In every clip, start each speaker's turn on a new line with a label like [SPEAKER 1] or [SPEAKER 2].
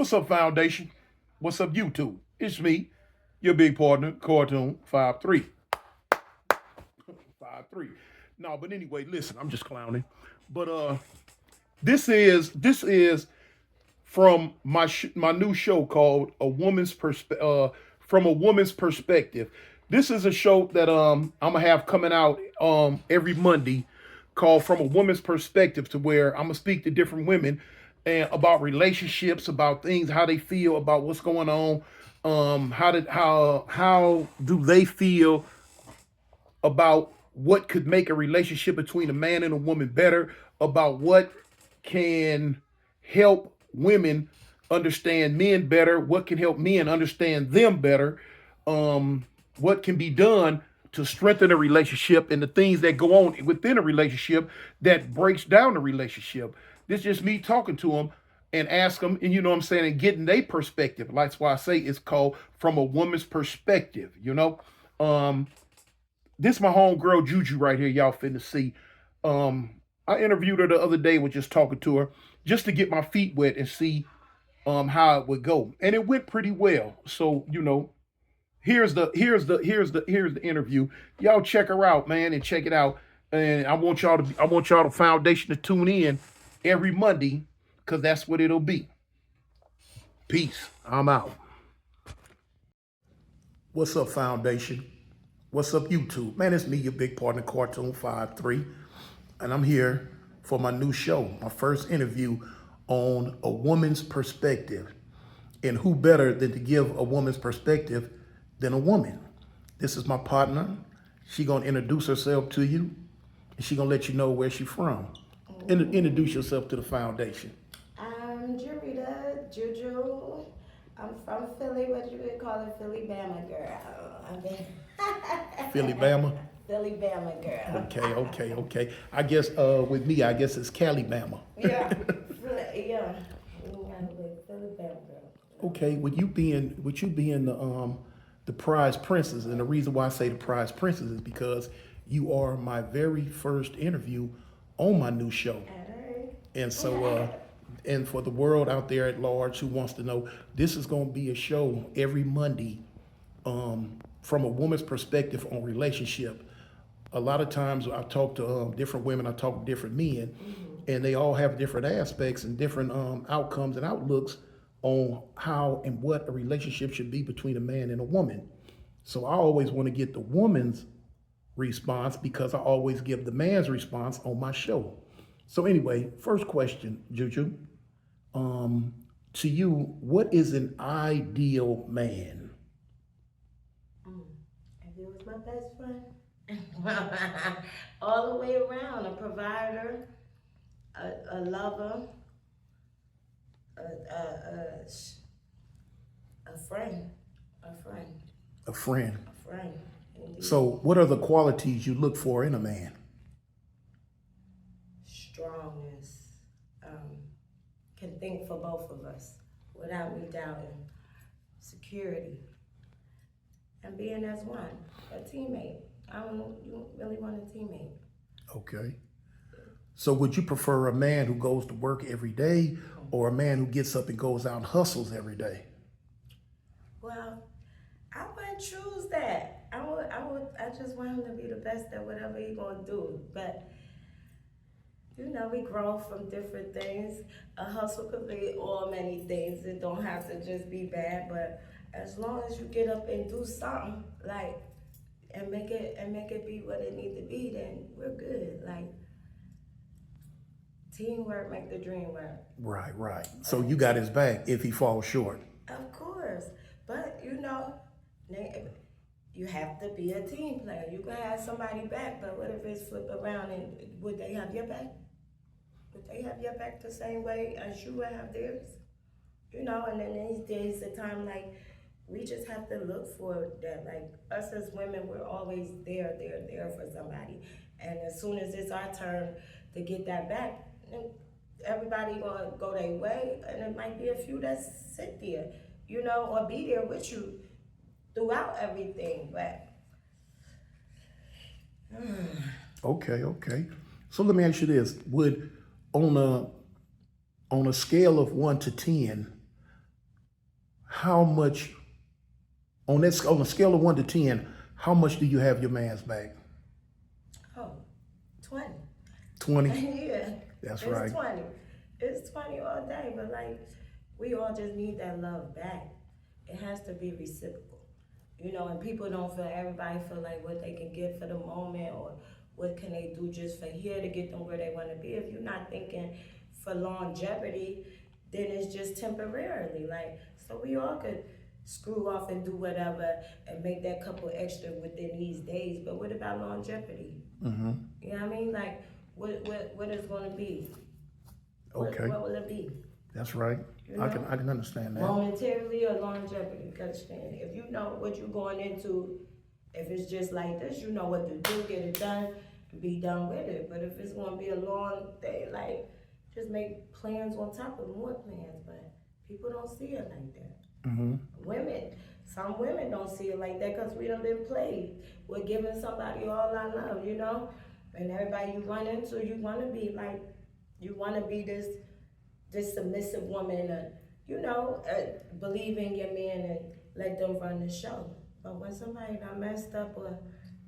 [SPEAKER 1] What's up, Foundation? What's up, YouTube? It's me, your big partner, Cartoon 53. 53. No, but anyway, listen, I'm just clowning. But this is from my new show called From a Woman's Perspective. This is a show that I'm gonna have coming out every Monday called From a Woman's Perspective, to where I'm gonna speak to different women and about relationships, about things, how they feel about what's going on, how do they feel about what could make a relationship between a man and a woman better, about what can help women understand men better, what can help men understand them better, what can be done to strengthen a relationship, and the things that go on within a relationship that breaks down the relationship. This is just me talking to them and ask them, and you know what I'm saying, and getting their perspective. That's why I say it's called From a Woman's Perspective, you know. This is my homegirl Juju right here, y'all finna see. I interviewed her the other day, was just talking to her, just to get my feet wet and see how it would go. And it went pretty well. So, you know, here's the interview. Y'all check her out, man, and check it out. And I want y'all the foundation to tune in every Monday, because that's what it'll be. Peace. I'm out. What's up, Foundation? What's up, YouTube? Man, it's me, your big partner, Cartoon 53, and I'm here for my new show, my first interview on a woman's perspective. And who better than to give a woman's perspective than a woman? This is my partner. She gonna introduce herself to you, and she gonna let you know where she from. Introduce yourself to the Foundation.
[SPEAKER 2] I'm Jarita Juju. I'm from Philly, what you would call a Philly Bama girl. I mean,
[SPEAKER 1] Philly, Bama.
[SPEAKER 2] Philly Bama girl.
[SPEAKER 1] Okay. I guess with me, I guess it's Cali, Bama.
[SPEAKER 2] Yeah, yeah. Philly Bama girl.
[SPEAKER 1] Okay, with you being the prize princess, and the reason why I say the prize princess is because you are my very first interview on my new show.
[SPEAKER 2] Alright.
[SPEAKER 1] And so, and for the world out there at large who wants to know, this is going to be a show every Monday, from a woman's perspective on relationship. A lot of times I talk to different women, I talk to different men, and they all have different aspects and different outcomes and outlooks on how and what a relationship should be between a man and a woman. So I always want to get the woman's response, because I always give the man's response on my show. So anyway, first question, Juju. To you, what is an ideal man?
[SPEAKER 2] If it was my best friend, all the way around, a provider, a lover, a friend, a friend,
[SPEAKER 1] A friend.
[SPEAKER 2] a friend. Indeed.
[SPEAKER 1] So what are the qualities you look for in a man?
[SPEAKER 2] Strongness, can think for both of us without me doubting, security, and being as one, a teammate. You really want a teammate.
[SPEAKER 1] Okay. So would you prefer a man who goes to work every day, or a man who gets up and goes out and hustles every day?
[SPEAKER 2] Well, I wouldn't choose that. I just want him to be the best at whatever he gonna do. But you know, we grow from different things. A hustle could be all many things. It don't have to just be bad, but as long as you get up and do something, like, and make it be what it need to be, then we're good. Like, teamwork make the dream work.
[SPEAKER 1] Right. So you got his back if he falls short.
[SPEAKER 2] Of course, but you know, you have to be a team player. You can have somebody back, but what if it's flip around, and would they have your back? Would they have your back the same way as you would have theirs? You know, and then these days, the time, like, we just have to look for that. Like, us as women, we're always there for somebody. And as soon as it's our turn to get that back, everybody gonna go their way, and it might be a few that sit there, you know, or be there with you throughout everything. But
[SPEAKER 1] Okay. So let me ask you this: would on a scale of 1 to 10, how much on a scale of 1 to 10, how much do you have your man's back?
[SPEAKER 2] Oh, 20.
[SPEAKER 1] 20?
[SPEAKER 2] Yeah.
[SPEAKER 1] That's
[SPEAKER 2] it's
[SPEAKER 1] right.
[SPEAKER 2] 20. It's 20 all day, but like, we all just need that love back. It has to be reciprocal. You know, and people don't feel, everybody feel like what they can get for the moment or what can they do just for here to get them where they want to be. If you're not thinking for longevity, then it's just temporarily. Like, so we all could screw off and do whatever and make that couple extra within these days. But what about longevity?
[SPEAKER 1] Mm-hmm.
[SPEAKER 2] You know what I mean? Like, what is going to be?
[SPEAKER 1] Okay.
[SPEAKER 2] What will it be?
[SPEAKER 1] That's right.
[SPEAKER 2] You
[SPEAKER 1] I
[SPEAKER 2] know?
[SPEAKER 1] can understand that.
[SPEAKER 2] Momentarily or longevity, because if you know what you're going into, if it's just like this, you know what to do, get it done, and be done with it. But if it's going to be a long day, like, just make plans on top of more plans. But people don't see it like that.
[SPEAKER 1] Mm-hmm.
[SPEAKER 2] Some women don't see it like that because we done been played. We're giving somebody all our love, you know? And everybody you run into, you want to be like, you want to be this submissive woman, believe in your man and let them run the show. But when somebody done messed up, or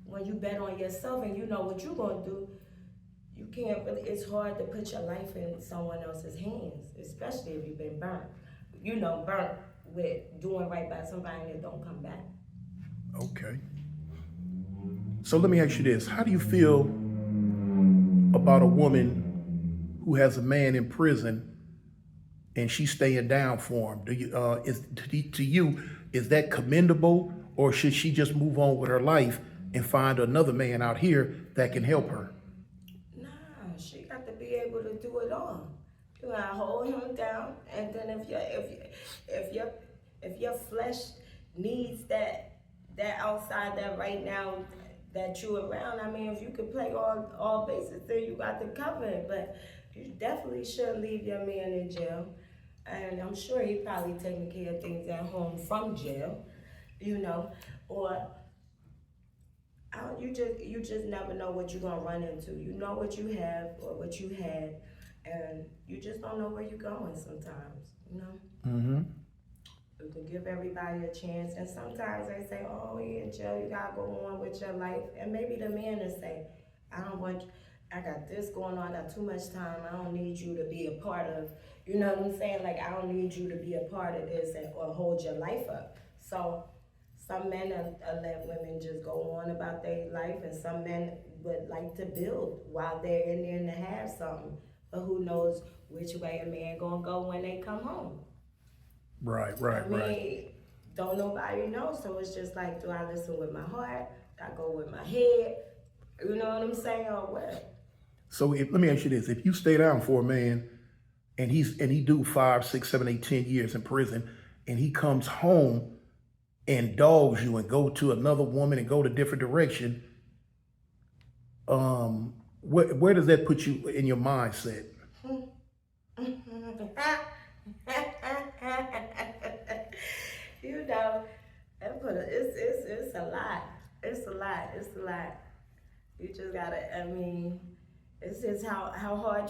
[SPEAKER 2] when you bet on yourself and you know what you're gonna do, you can't really, it's hard to put your life in someone else's hands, especially if you've been burnt. Burnt with doing right by somebody that don't come back.
[SPEAKER 1] Okay. So let me ask you this. How do you feel about a woman who has a man in prison and she's staying down for him? To you, is that commendable, or should she just move on with her life and find another man out here that can help her?
[SPEAKER 2] Nah, she got to be able to do it all. You gotta hold him down, and then if your flesh needs that outside that right now that you around, I mean, if you could play all bases, then you got to cover it. But you definitely shouldn't leave your man in jail. And I'm sure he probably taking care of things at home from jail, or you just never know what you're gonna run into. You know what you have or what you had, and you just don't know where you're going sometimes,
[SPEAKER 1] Mm-hmm.
[SPEAKER 2] You can give everybody a chance, and sometimes they say, oh, you're in jail, you gotta go on with your life. And maybe the man will say, I got this going on, I got too much time, I don't need you to be a part of, you know what I'm saying? Like, I don't need you to be a part of this or hold your life up. So some men let women just go on about their life, and some men would like to build while they're in there and to have something. But who knows which way a man gonna go when they come home?
[SPEAKER 1] Right.
[SPEAKER 2] I mean, don't nobody know. So it's just like, do I listen with my heart? Do I go with my head? You know what I'm saying, or what?
[SPEAKER 1] So let me ask you this: if you stay down for a man, and he do 5, 6, 7, 8, 10 years in prison, and he comes home and dogs you and go to another woman and go to different direction, where does that put you in your mindset? It's a lot.
[SPEAKER 2] It's a lot. You just gotta, I mean, it's just how hard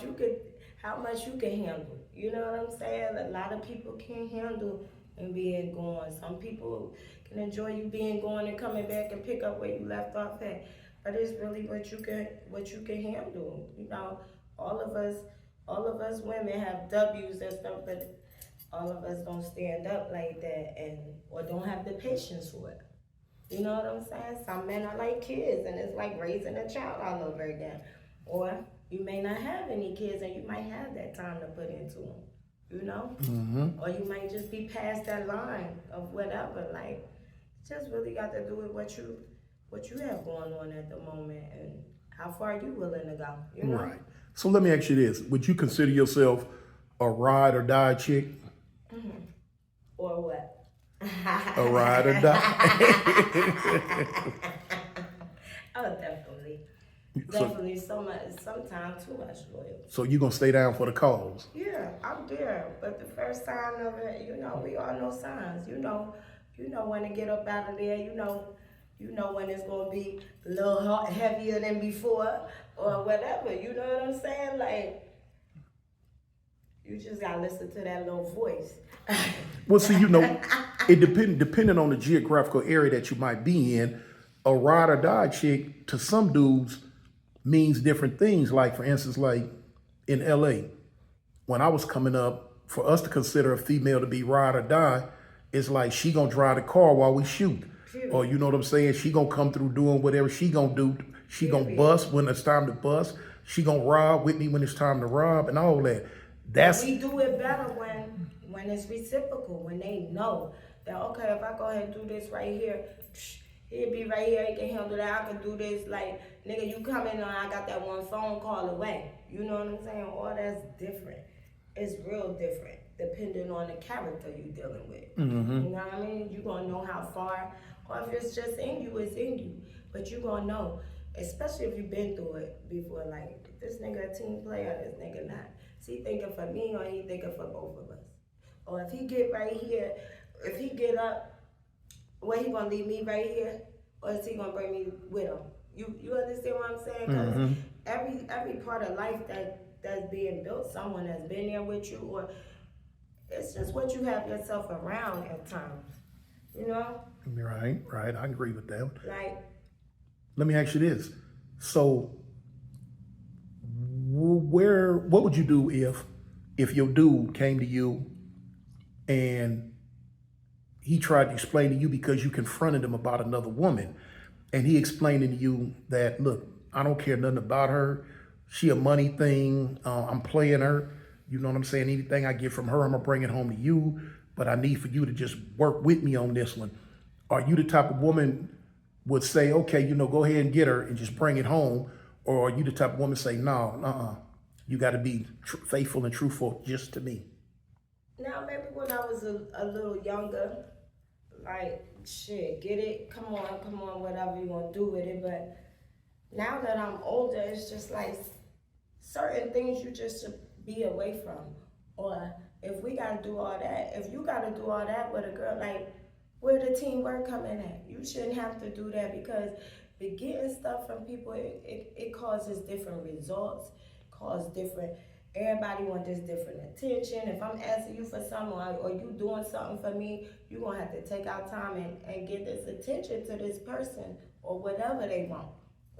[SPEAKER 2] how much you can handle. You know what I'm saying? A lot of people can't handle and being gone. Some people can enjoy you being gone and coming back and pick up where you left off at. But it's really what you can handle. All of us women have W's and stuff, but all of us don't stand up like that or don't have the patience for it. You know what I'm saying? Some men are like kids, and it's like raising a child all over again. Or you may not have any kids, and you might have that time to put into them,
[SPEAKER 1] Mm-hmm.
[SPEAKER 2] Or you might just be past that line of whatever. Like, just really got to do with what you have going on at the moment and how far you willing to go,
[SPEAKER 1] Right. So let me ask you this. Would you consider yourself a ride or die chick?
[SPEAKER 2] Mm-hmm. Or what?
[SPEAKER 1] A ride or die?
[SPEAKER 2] Oh, definitely. Definitely, so much, sometimes too much loyalty.
[SPEAKER 1] So you're going to stay down for the cause?
[SPEAKER 2] Yeah, I'm there. But the first sign of it, we all know signs. You know when to get up out of there. You know when it's going to be a little heavier than before or whatever. You know what I'm saying? Like, You just gotta listen to that little voice.
[SPEAKER 1] Well, see, it depending on the geographical area that you might be in, a ride or die chick to some dudes means different things. Like, for instance, like in LA, when I was coming up, for us to consider a female to be ride or die, it's like she gonna drive the car while we shoot. Or you know what I'm saying? She gonna come through doing whatever she gonna do. She gonna bust when it's time to bust. She gonna rob with me when it's time to rob and all that.
[SPEAKER 2] We do it better when it's reciprocal, when they know that, okay, if I go ahead and do this right here, he'll be right here, he can handle that, I can do this, like, nigga, you come in and I got that one phone call away. You know what I'm saying? All that's different. It's real different, depending on the character you're dealing with.
[SPEAKER 1] Mm-hmm.
[SPEAKER 2] You know what I mean? You're gonna know how far, or if it's just in you, it's in you. But you're gonna know, especially if you've been through it before, like, this nigga a team player, this nigga not. Is he thinking for me or he thinking for both of us? Or if he get right here, if he get up, where he gonna leave me right here? Or is he gonna bring me with him? You understand what I'm saying? Because every part of life that's being built, someone has been there with you, or it's just what you have yourself around at times. You know?
[SPEAKER 1] Right. I agree with that.
[SPEAKER 2] Like,
[SPEAKER 1] let me ask you this. So what would you do if your dude came to you and he tried to explain to you, because you confronted him about another woman, and he explained to you that, look, I don't care nothing about her. She a money thing. I'm playing her. You know what I'm saying? Anything I get from her, I'm gonna bring it home to you. But I need for you to just work with me on this one. Are you the type of woman would say, okay, go ahead and get her and just bring it home? Or are you the type of woman say, no, you got to be faithful and truthful just to me?
[SPEAKER 2] Now, maybe when I was a little younger, like, shit, get it, come on, whatever you want to do with it. But now that I'm older, it's just like certain things you just should be away from. Or if we got to do all that, if you got to do all that with a girl, like, where the teamwork come in at? You shouldn't have to do that, because getting stuff from people, it causes different results, everybody want this different attention. If I'm asking you for something or you doing something for me, you're going to have to take out time and get this attention to this person or whatever they want.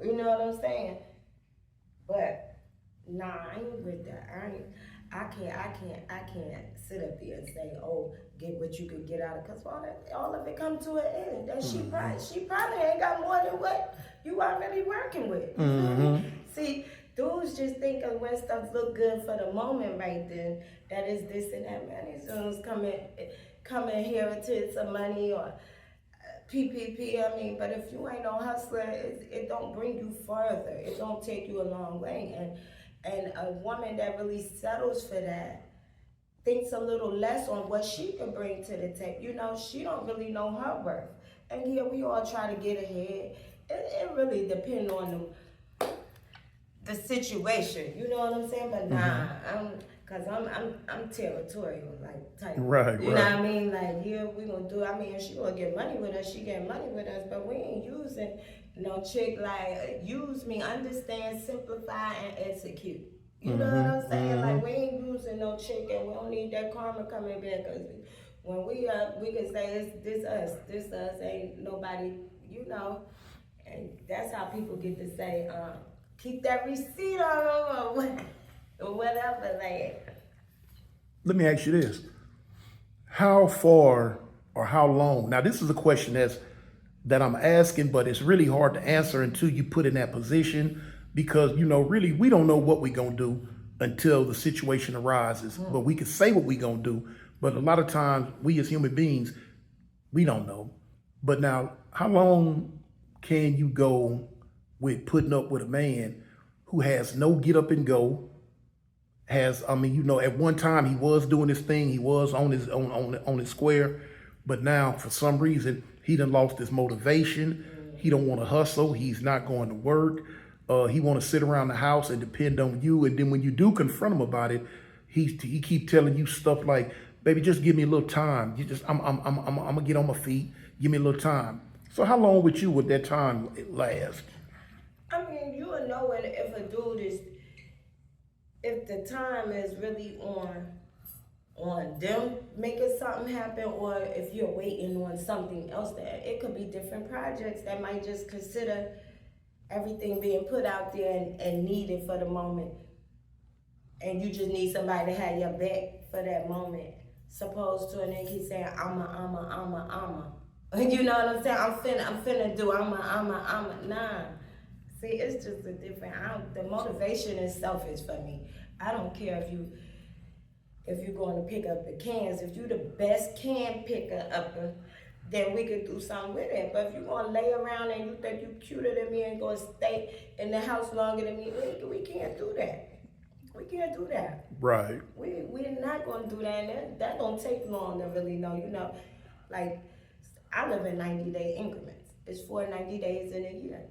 [SPEAKER 2] You know what I'm saying? But, nah, I ain't with that. I can't sit up there and say, oh, get what you could get out of, because all of it come to an end. That she probably ain't got more than what you already working with. See, dudes just think of when stuff look good for the moment right then, that is this and that. Man, these dudes come inherited some money or PPP, but if you ain't no hustler, it don't bring you further. It don't take you a long way. And a woman that really settles for that thinks a little less on what she can bring to the table. She don't really know her worth. And yeah, we all try to get ahead. It really depends on the situation. You know what I'm saying? But nah, I'm territorial, like, type.
[SPEAKER 1] Right.
[SPEAKER 2] You know what I mean? Like, yeah, we gonna do. If she gonna get money with us, she get money with us. But we ain't using no chick like use me, understand, simplify, and execute. You know what I'm saying? Like, we ain't using no chick, and we don't need that karma coming back. Cause when we can say it's this us, ain't nobody, and that's how people get to say, keep that receipt on them or whatever. Like,
[SPEAKER 1] let me ask you this: how far or how long? Now, this is a question that I'm asking, but it's really hard to answer until you put in that position, because really we don't know what we're gonna do until the situation arises. But we can say what we're gonna do, but a lot of times we as human beings, we don't know. But now, how long can you go with putting up with a man who has no get up and go? At one time he was doing his thing, he was on his square, but now for some reason he done lost his motivation. He don't want to hustle. He's not going to work. He want to sit around the house and depend on you. And then when you do confront him about it, he keep telling you stuff like, "Baby, just give me a little time. I'm gonna get on my feet. Give me a little time." So how long with you would that time last?
[SPEAKER 2] you will know if a dude if the time is really on them making something happen, or if you're waiting on something else, that it could be different projects that might just consider everything being put out there and needed for the moment, and you just need somebody to have your back for that moment, supposed to a nigga keep saying I'm a you know what I'm saying, I'm finna do I'm a nah. See, it's just a different, the motivation is selfish for me. I don't care if you're going to pick up the cans. If you're the best can picker upper, then we could do something with it. But if you're going to lay around and you think you cuter than me and going to stay in the house longer than me, we can't do that. We can't do that.
[SPEAKER 1] Right.
[SPEAKER 2] We're not going to do that. And that don't take long to really know. You know, like, I live in 90-day increments. It's 90 days in a year.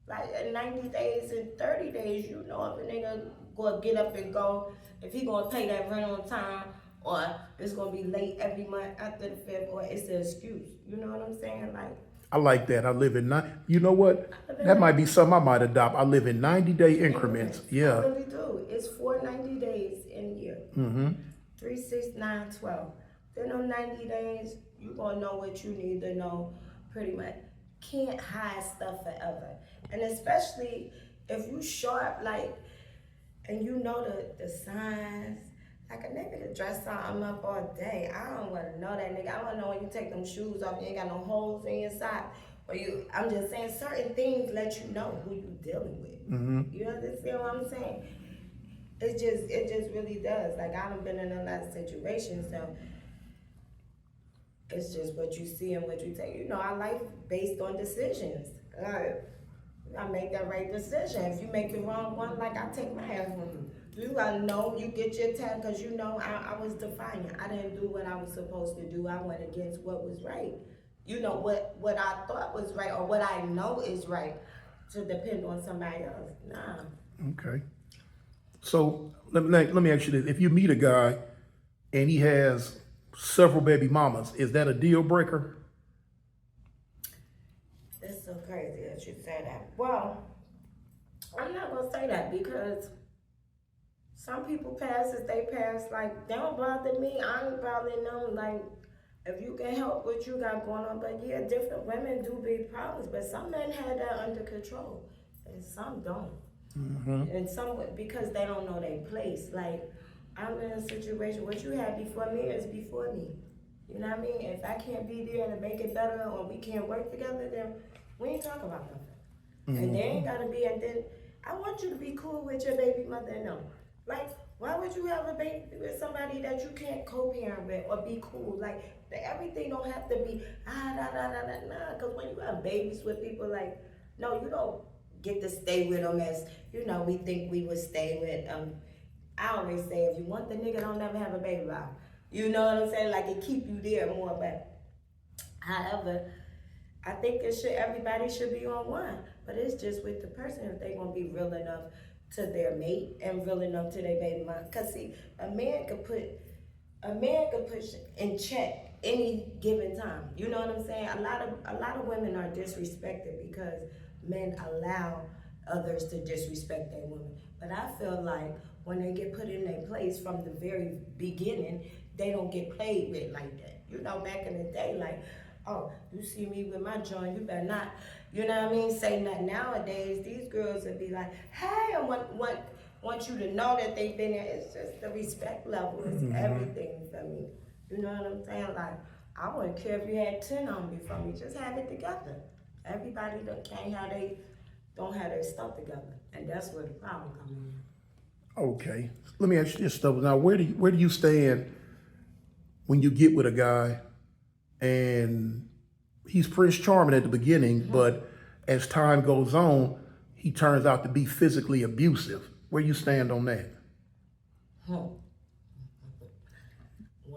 [SPEAKER 2] Like, in 90 days and 30 days, you know, if a nigga gonna get up and go, if he gonna pay that rent on time, or it's gonna be late every month after the 5th, or it's an excuse. You know what I'm saying? Like,
[SPEAKER 1] I like that. I live in you know what? That might be something I might adopt. I live in 90-day increments. Yeah.
[SPEAKER 2] I really do. It's 90 days in a year. 3, 6, 9, 12. Then on 90 days, you gonna know what you need to know pretty much. Can't hide stuff forever. And especially if you sharp, like, and you know the signs. Like, a nigga to dress something up all day, I don't want to know that nigga. I want to know when you take them shoes off, you ain't got no holes in your sock. Or I'm just saying, certain things let you know who you dealing with. You understand what I'm saying? It just really does. Like, I done been in a lot of situations, so it's just what you see and what you take. You know, our life based on decisions. I make that right decision. If you make the wrong one, like, I take my ass from you. You gotta know, you get your time, because you know I was defiant. I didn't do what I was supposed to do. I went against what was right. You know, what I thought was right, or what I know is right, to depend on somebody else. Nah.
[SPEAKER 1] Okay. So let me ask you this. If you meet a guy and he has several baby mamas, is that a deal breaker?
[SPEAKER 2] It's so crazy that you say that. Well, I'm not gonna say that, because some people pass as they pass, like, they don't bother me, I ain't bothering them. Like, if you can help what you got going on, but yeah, different women do big problems, but some men have that under control, and some don't. And some, because they don't know their place. Like, I'm in a situation, what you had before me is before me. You know what I mean? If I can't be there to make it better, or we can't work together, then we ain't talk about nothing. And they ain't gotta be, and then I want you to be cool with your baby mother and them. Like, why would you have a baby with somebody that you can't co-parent with or be cool? Like, everything don't have to be nah. Because when you have babies with people, like, no, you don't get to stay with them as, you know, we think we would stay with. I always say, if you want the nigga, don't never have a baby by him. You know what I'm saying? Like, it keep you there more. But however, I think everybody should be on one. But it's just with the person, if they gonna be real enough to their mate and real enough to their baby mom. Cause see, a man could put in check any given time. You know what I'm saying? A lot of women are disrespected because men allow others to disrespect their women. But I feel like when they get put in their place from the very beginning, they don't get played with like that. You know, back in the day, like, oh, you see me with my joint, you better not, you know what I mean, say nothing. Nowadays, these girls would be like, hey, I want you to know that they've been there. It's just the respect level. It's everything for me. You know what I'm saying? Like, I wouldn't care if you had 10 on me for me. Just have it together. Everybody don't have their stuff together. And that's where the problem comes in.
[SPEAKER 1] Okay. Let me ask you this stuff. Now, where do you stand when you get with a guy and he's Prince Charming at the beginning, but as time goes on, he turns out to be physically abusive? Where you stand on that?
[SPEAKER 2] One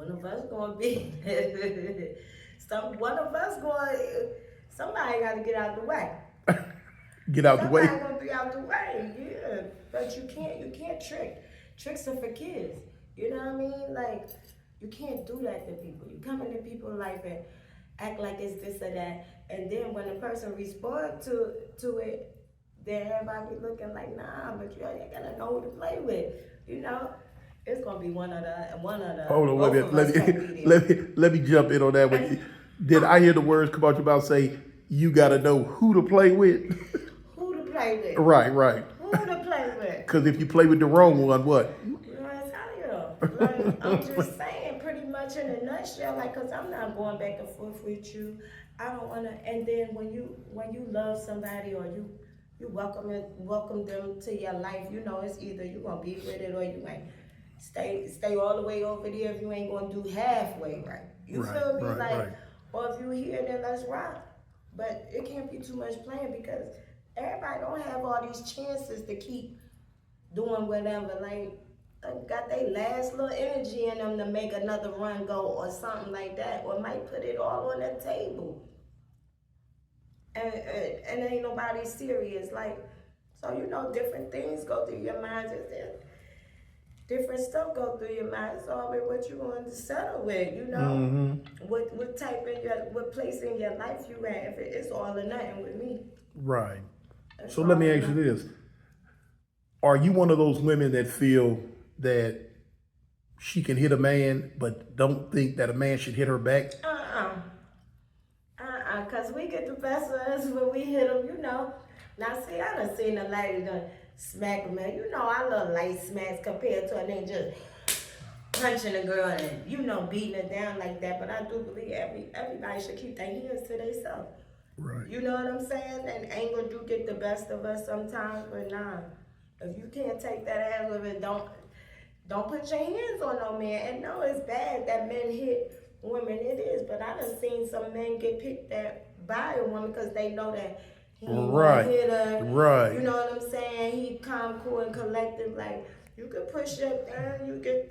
[SPEAKER 2] of us gonna be somebody gotta get out the way.
[SPEAKER 1] Get out the way.
[SPEAKER 2] Somebody gonna be out the way, yeah. But you can't trick. Tricks are for kids. You know what I mean? Like, you can't do that to people. You come into people's life and act like it's this or that, and then when the person responds to it, then everybody be looking like, nah, but you gotta know who to play with. you know, it's gonna be one of the
[SPEAKER 1] Hold on,
[SPEAKER 2] both of us can't be there.
[SPEAKER 1] let me jump in on that one. Did I hear the words come out your mouth say you got to know who to play with?
[SPEAKER 2] Who to play with?
[SPEAKER 1] Right.
[SPEAKER 2] Who to play with?
[SPEAKER 1] Because if you play with the wrong one, what?
[SPEAKER 2] You know what I'm telling you? Like, I'm just saying, pretty much in a nutshell, like, cause I'm not going back and forth with you. I don't wanna. And then when you love somebody or you welcome them to your life, you know, it's either you gonna be with it or you ain't. Stay all the way over there if you ain't gonna do halfway right. You feel me? Like, or if you here, then let's rock. But it can't be too much playing because everybody don't have all these chances to keep doing whatever. Like, got they last little energy in them to make another run go or something like that, or might put it all on the table. And ain't nobody serious. Like, so you know, different things go through your mind. Different stuff go through your mind. It's always what you want to settle with, you know. What type in what place in your life you at. If it's all or nothing with me.
[SPEAKER 1] Right. So let me ask you this: are you one of those women that feel that she can hit a man, but don't think that a man should hit her back?
[SPEAKER 2] Cause we get the best of us when we hit them, you know. Now see, I done seen a lady done smack a man. You know, I love light smacks compared to a nigga just punching a girl and, you know, beating her down like that. But I do believe everybody should keep their hands to themselves.
[SPEAKER 1] Right.
[SPEAKER 2] You know what I'm saying? And anger do get the best of us sometimes, but nah. If you can't take that ass with it, don't put your hands on no man. And no, it's bad that men hit women, it is, but I done seen some men get picked at by a woman because they know that he ain't gonna hit her.
[SPEAKER 1] Right.
[SPEAKER 2] You know what I'm saying? He calm, cool, and collective. Like, you could push up down, you could,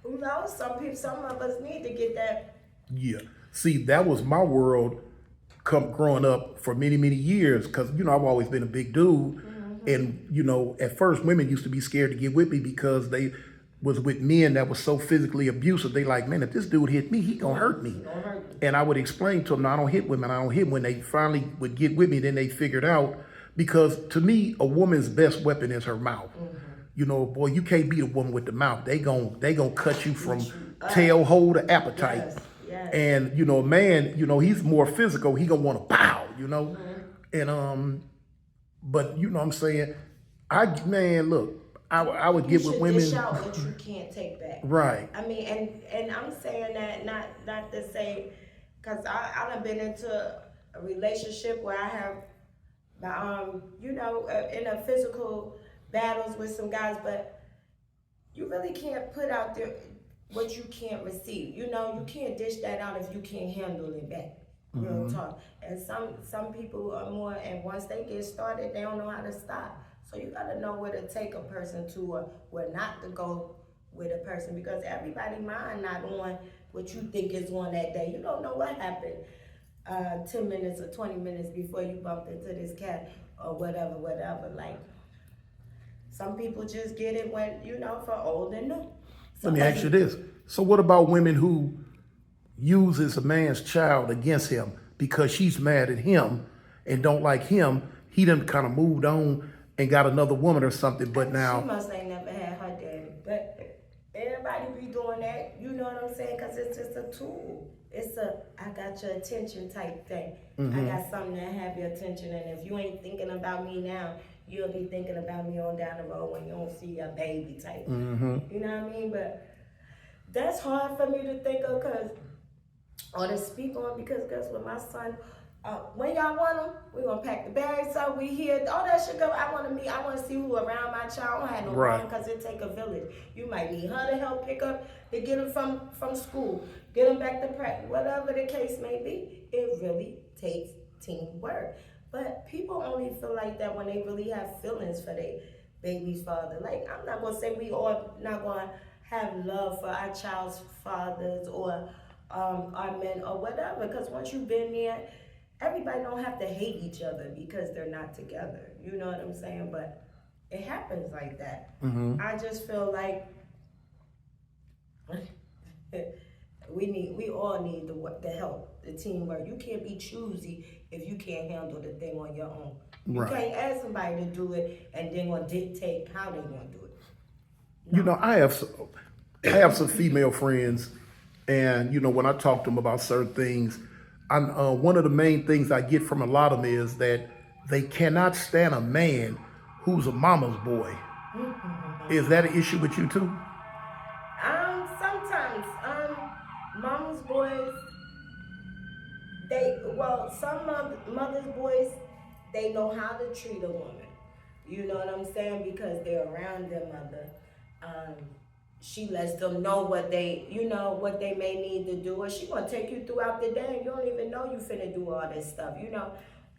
[SPEAKER 2] who knows, some of us need to get that.
[SPEAKER 1] Yeah. See, that was my world growing up for many, many years because, you know, I've always been a big dude. And, you know, at first women used to be scared to get with me because they was with men that was so physically abusive. They like, man, if this dude hit me, he gonna hurt me. And I would explain to them, no, I don't hit women. I don't hit. When they finally would get with me, then they figured out, because to me, a woman's best weapon is her mouth. You know, boy, you can't beat a woman with the mouth. They gon' cut you from tail hole to appetite.
[SPEAKER 2] Yes.
[SPEAKER 1] And, you know, a man, you know, he's more physical. He gonna want to pow, you know? And, but you know what I'm saying? Look, I would get with women.
[SPEAKER 2] You should dish out what you can't take back.
[SPEAKER 1] Right.
[SPEAKER 2] I mean, and I'm saying that not to say, because I done been into a relationship where I have, you know, in a physical battles with some guys, but you really can't put out there what you can't receive. You know, you can't dish that out if you can't handle it back. Real talk. And some people are more, and once they get started, they don't know how to stop. So you gotta know where to take a person to or where not to go with a person, because everybody mind not on what you think is on that day. You don't know what happened 10 minutes or 20 minutes before you bumped into this cat or whatever. Like, some people just get it when, you know, for old and new.
[SPEAKER 1] Let me ask you this. So what about women who uses a man's child against him because she's mad at him and don't like him? He done kind of moved on and got another woman or something, but now...
[SPEAKER 2] She must ain't never had her daddy. But everybody be doing that, you know what I'm saying? Because it's just a tool. It's I got your attention type thing. I got something that have your attention, and if you ain't thinking about me now, you'll be thinking about me on down the road when you don't see your baby type. You know what I mean? But that's hard for me to think of, or to speak on, because guess what, my son, when y'all want them, we gonna pack the bags up, we here, all that shit go. I wanna see who around my child. I don't have no problem, because it take a village. You might need her to help pick up, to get them from school, get them back to practice, whatever the case may be. It really takes teamwork. But people only feel like that when they really have feelings for their baby's father. Like, I'm not gonna say we all not gonna have love for our child's fathers or our men or whatever, because once you've been there, everybody don't have to hate each other because they're not together. You know what I'm saying? But it happens like that. I just feel like we all need the help, the teamwork. You can't be choosy if you can't handle the thing on your own. You can't ask somebody to do it and then gonna dictate how they gonna do it.
[SPEAKER 1] You know, I have some female friends, and you know, when I talk to them about certain things, one of the main things I get from a lot of them is that they cannot stand a man who's a mama's boy. Is that an issue with you too?
[SPEAKER 2] Sometimes, mama's boys, some mother's boys, they know how to treat a woman. You know what I'm saying? Because they're around their mother. Um, she lets them know what they may need to do, or she gonna take you throughout the day, and you don't even know you finna do all this stuff. You know,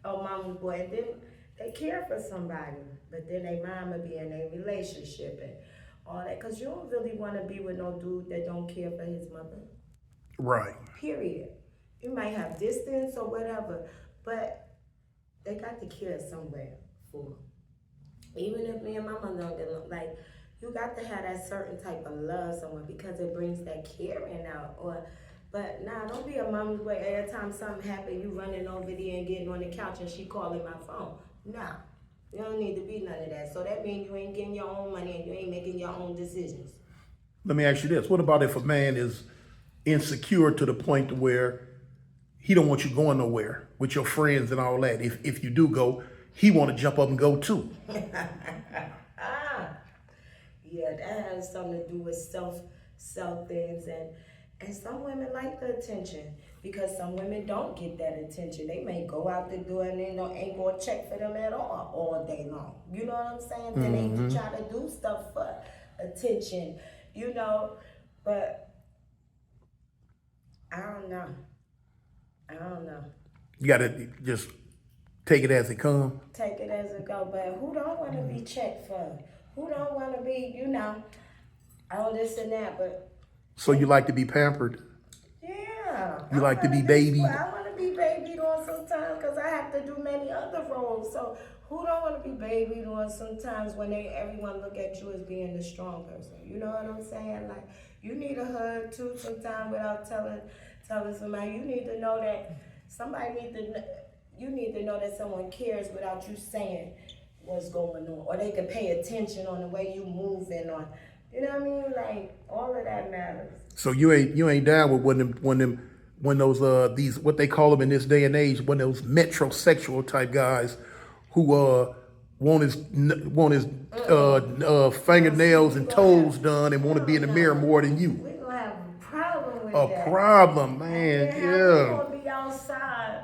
[SPEAKER 2] oh, mama's boy, and then they care for somebody, but then they mama be in a relationship and all that, cause you don't really want to be with no dude that don't care for his mother.
[SPEAKER 1] Right.
[SPEAKER 2] Period. You might have distance or whatever, but they got to care somewhere for. Even if me and my mother don't get along, like, you got to have that certain type of love somewhere because it brings that caring out. But nah, don't be a mama's boy. Every time something happen, you running over there and getting on the couch and she calling my phone. Nah, you don't need to be none of that. So that means you ain't getting your own money and you ain't making your own decisions.
[SPEAKER 1] Let me ask you this: what about if a man is insecure to the point to where he don't want you going nowhere with your friends and all that? If you do go, he want to jump up and go too.
[SPEAKER 2] Yeah, that has something to do with self things, and some women like the attention because some women don't get that attention. They may go out the door and they ain't gonna check for them at all day long. You know what I'm saying? Then they try to do stuff for attention, you know. But I don't know.
[SPEAKER 1] You gotta just take it as it comes.
[SPEAKER 2] Take it as it go. But who don't want to be checked for? Who don't want to be, all this and that? But
[SPEAKER 1] so you like to be pampered?
[SPEAKER 2] yeah.
[SPEAKER 1] You like to be babied?
[SPEAKER 2] I want to be babied on sometimes because I have to do many other roles. So who don't want to be babied on sometimes when everyone look at you as being the strong person? You know what I'm saying? Like, you need a hug too sometimes without telling somebody. You need to know that you need to know that someone cares without you saying what's going on, or they can pay attention on the way you move and on, you know what I mean? Like, all of that matters.
[SPEAKER 1] So you ain't down with when those these, what they call them in this day and age, when those metrosexual type guys who want his fingernails and toes done and want to be in the mirror more than you.
[SPEAKER 2] We're gonna have a problem with
[SPEAKER 1] A
[SPEAKER 2] that.
[SPEAKER 1] problem, man.
[SPEAKER 2] We're
[SPEAKER 1] Yeah.
[SPEAKER 2] gonna be outside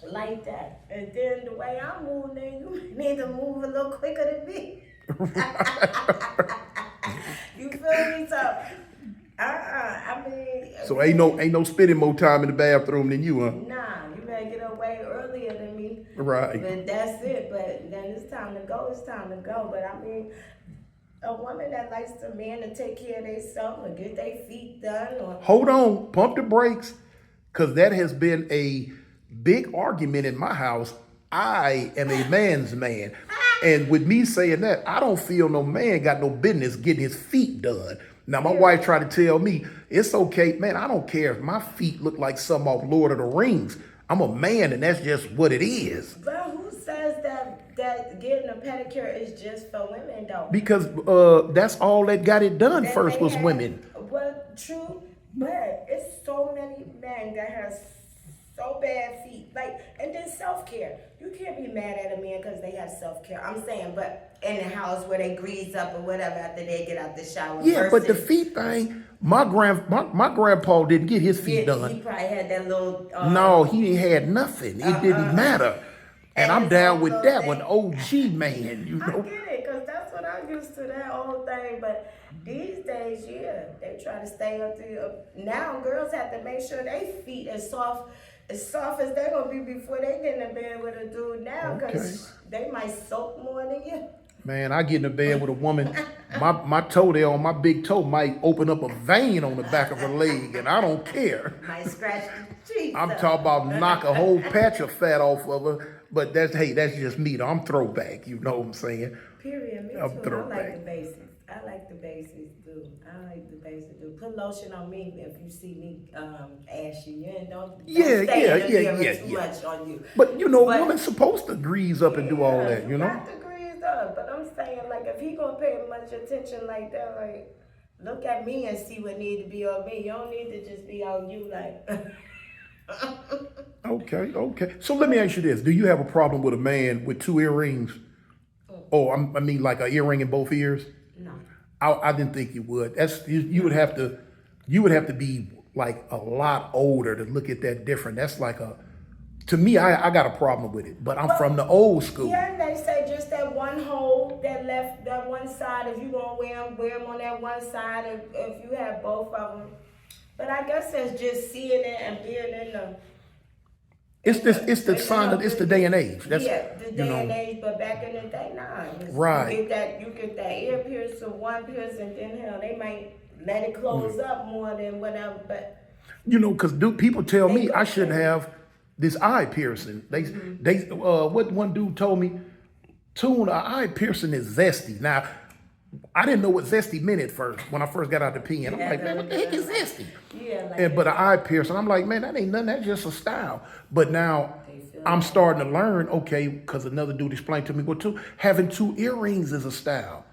[SPEAKER 2] like that. And then the way I move, then you need to move a little quicker than me. You feel me? So, I mean.
[SPEAKER 1] So ain't no spending more time in the bathroom than you, huh?
[SPEAKER 2] Nah, you better get away earlier than me.
[SPEAKER 1] Right.
[SPEAKER 2] But that's it. But then it's time to go. It's time to go. But I mean, a woman that likes the man to take care of themselves or get their feet done, or
[SPEAKER 1] Hold on, pump the brakes, because that has been a big argument in my house. I am a man's man. And with me saying that, I don't feel no man got no business getting his feet done. Now, my wife tried to tell me, it's okay, man, I don't care if my feet look like something off Lord of the Rings. I'm a man, and that's just what it is.
[SPEAKER 2] But who says that getting a pedicure is just for women, though?
[SPEAKER 1] Because that's all that got it done
[SPEAKER 2] And
[SPEAKER 1] first
[SPEAKER 2] they
[SPEAKER 1] was
[SPEAKER 2] have-
[SPEAKER 1] women.
[SPEAKER 2] Well, true, but it's so many men that have so bad feet. Like, and then self-care. You can't be mad at a man because they have self-care. I'm saying, but in the house where they grease up or whatever after they get out the shower.
[SPEAKER 1] Yeah, but the
[SPEAKER 2] versus-
[SPEAKER 1] feet thing, my grandpa didn't get his feet
[SPEAKER 2] Yeah,
[SPEAKER 1] done.
[SPEAKER 2] he probably had that little.
[SPEAKER 1] No, he ain't had nothing. It didn't matter. And I'm
[SPEAKER 2] it's
[SPEAKER 1] down
[SPEAKER 2] all
[SPEAKER 1] with
[SPEAKER 2] those
[SPEAKER 1] that
[SPEAKER 2] things.
[SPEAKER 1] one, OG man, you
[SPEAKER 2] I
[SPEAKER 1] know.
[SPEAKER 2] get it, because that's what I'm used to, that whole thing. But these days, yeah, they try to stay up to now girls have to make sure their feet as soft as they're going to be before they get in the bed with a dude now, because they might soak more than you.
[SPEAKER 1] Man, I get in the bed with a woman, my toe there on my big toe might open up a vein on the back of her leg, and I don't care.
[SPEAKER 2] Might scratch the cheeks.
[SPEAKER 1] I'm talking about knock a whole patch of fat off of her, but that's just me, though. I'm throwback, you know what I'm saying?
[SPEAKER 2] Period, me too.
[SPEAKER 1] I'm
[SPEAKER 2] I like
[SPEAKER 1] throwback.
[SPEAKER 2] the basics. I like the basics, too. I like the basics, too. Put lotion on me if you see me ashy. You don't
[SPEAKER 1] Yeah,
[SPEAKER 2] stay in the
[SPEAKER 1] yeah,
[SPEAKER 2] mirror
[SPEAKER 1] yeah,
[SPEAKER 2] too
[SPEAKER 1] yeah.
[SPEAKER 2] much on you.
[SPEAKER 1] But, you know,
[SPEAKER 2] But-
[SPEAKER 1] woman's supposed to grease up and do all that, you know?
[SPEAKER 2] Got the grease, though. love. But I'm saying, like, if he gonna pay much attention like that, like, look at me and see what need to be on me. You don't need to just be on you, like.
[SPEAKER 1] Okay. So let me ask you this: do you have a problem with a man with 2 earrings? Oh, I mean, like an earring in both ears?
[SPEAKER 2] No.
[SPEAKER 1] I didn't think you would. You would have to be like a lot older to look at that different. That's like to me, I got a problem with it. But I'm from the old school.
[SPEAKER 2] Yeah, and they say just that one hole, that one side. If you gonna wear them on that one side. If you have both of them. But I guess it's just seeing it and being in the.
[SPEAKER 1] It's the day and age. That's,
[SPEAKER 2] the day and age, but back in the day, nah.
[SPEAKER 1] Right.
[SPEAKER 2] You get that ear piercing, one piercing, then hell, they might let it close up more than whatever, but.
[SPEAKER 1] Because people tell me I shouldn't have this eye piercing. What one dude told me, Tune, eye piercing is zesty. Now, I didn't know what zesty meant at first when I first got out the pen. I'm like, man, what the heck is zesty?
[SPEAKER 2] Yeah,
[SPEAKER 1] but an eye piercing, I'm like, man, that ain't nothing. That's just a style. But now I'm starting to learn, okay, because another dude explained to me, having 2 earrings is a style.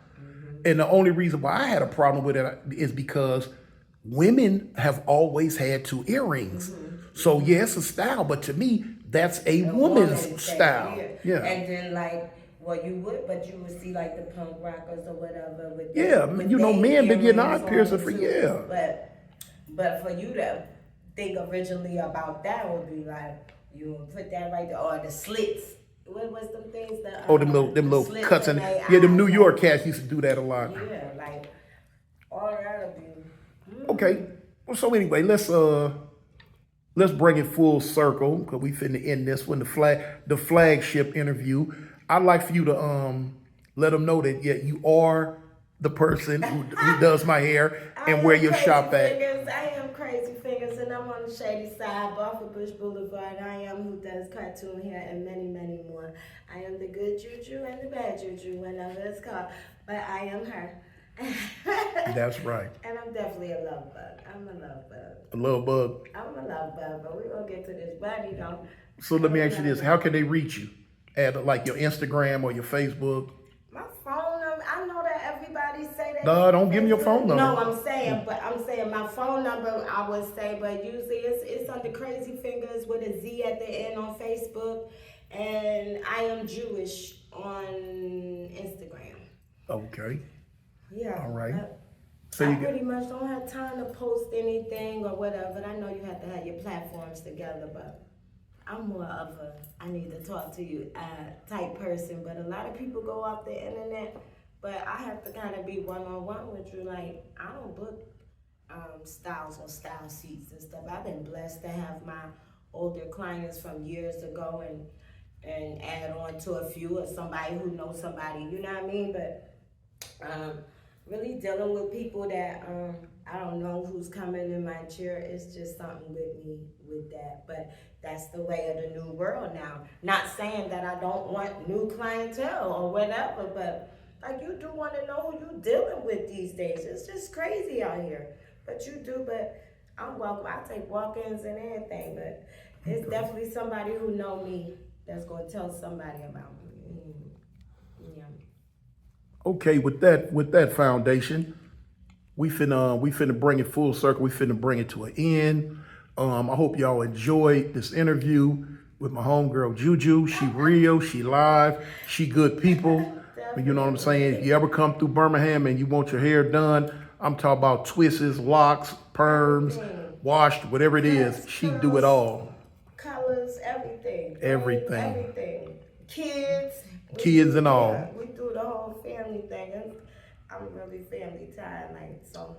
[SPEAKER 1] And the only reason why I had a problem with it is because women have always had 2 earrings. So yeah, it's a style, but to me, that's a woman's style. Yeah.
[SPEAKER 2] And then you would see like the punk rockers or whatever.
[SPEAKER 1] Men been getting eye piercing for years.
[SPEAKER 2] But for you to think originally about that would be like, you would put that right there, or the slits. What was them things that?
[SPEAKER 1] Them little cuts in. Yeah, them New York cats used to do that a lot.
[SPEAKER 2] Yeah, like all that would be.
[SPEAKER 1] Okay. Well, so anyway, let's bring it full circle because we finna end this one. The flagship interview. I'd like for you to let them know that you are the person who does my hair and where your shop at.
[SPEAKER 2] I am Crazy Fingers, and I'm on the shady side, off of Bush Boulevard. I am who does cartoon hair and many, many more. I am the good juju and the bad juju, whenever it's called. But I am her.
[SPEAKER 1] That's right.
[SPEAKER 2] And I'm definitely a love bug. I'm a love bug.
[SPEAKER 1] A love bug.
[SPEAKER 2] I'm a love bug, but we're going to get to this body, though.
[SPEAKER 1] So let me ask you this. How can they reach you? At like your Instagram or your Facebook?
[SPEAKER 2] My phone number, I know that everybody say that.
[SPEAKER 1] No, don't give me your phone number.
[SPEAKER 2] No, I'm saying my phone number, I would say, but usually it's under Crazy Fingers with a Z at the end on Facebook, and I am Jewish on Instagram.
[SPEAKER 1] Okay.
[SPEAKER 2] Yeah.
[SPEAKER 1] All right.
[SPEAKER 2] So I pretty much don't have time to post anything or whatever, but I know you have to have your platforms together, but I'm more of I need to talk to you type person, but a lot of people go off the internet, but I have to kind of be one-on-one with you. Like, I don't book styles on style sheets and stuff. I've been blessed to have my older clients from years ago and add on to a few, or somebody who knows somebody, you know what I mean? But really dealing with people that I don't know who's coming in my chair, it's just something with me with that. But that's the way of the new world now. Not saying that I don't want new clientele or whatever, but like, you do want to know who you're dealing with these days. It's just crazy out here. But you do, but I'm welcome. I take walk-ins and everything, but it's definitely somebody who know me that's going to tell somebody about me. Yeah.
[SPEAKER 1] Okay, with that foundation, we finna bring it full circle. We finna bring it to an end. I hope y'all enjoyed this interview with my homegirl Juju. She real, she live, she good people. You know what I'm saying? If you ever come through Birmingham and you want your hair done, I'm talking about twists, locks, perms, washed, whatever it is. She do it all.
[SPEAKER 2] Colors, everything.
[SPEAKER 1] Everything.
[SPEAKER 2] Kids
[SPEAKER 1] and all.
[SPEAKER 2] We do the whole family thing. I'm really family tied, so.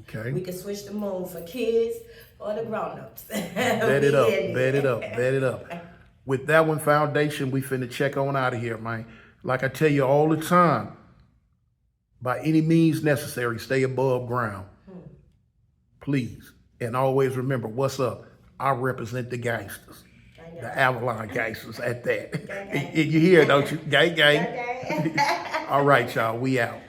[SPEAKER 1] Okay.
[SPEAKER 2] We can switch the moon for kids or the grown-ups.
[SPEAKER 1] Bet it up. With that one foundation, we finna check on out of here, man. Like I tell you all the time, by any means necessary, stay above ground. Please. And always remember, what's up? I represent the gangsters. The Avalon gangsters at that. You hear, don't you? Gang. All right, y'all. We out.